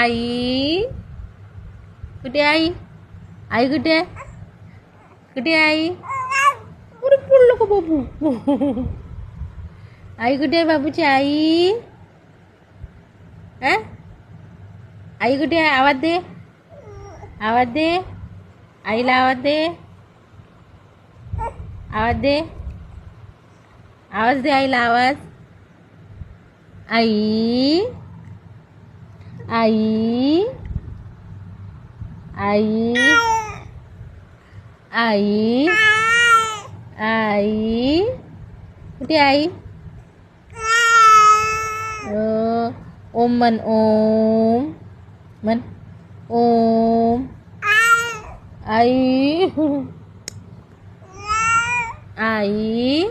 आई कुठे आई? आई कुठे? कुठे आई? अरे पडलं का बाबू? आई कुठे आहे बाबूची आई? हा? आई कुठे आहे? आवाज दे, आवाज दे, आईला आवाज दे, आवाज दे, आवाज दे आईला आवाज. आई आई आई आई आई कुठे आई? ओम म्हण, ओम म्हण, ओम. आई आई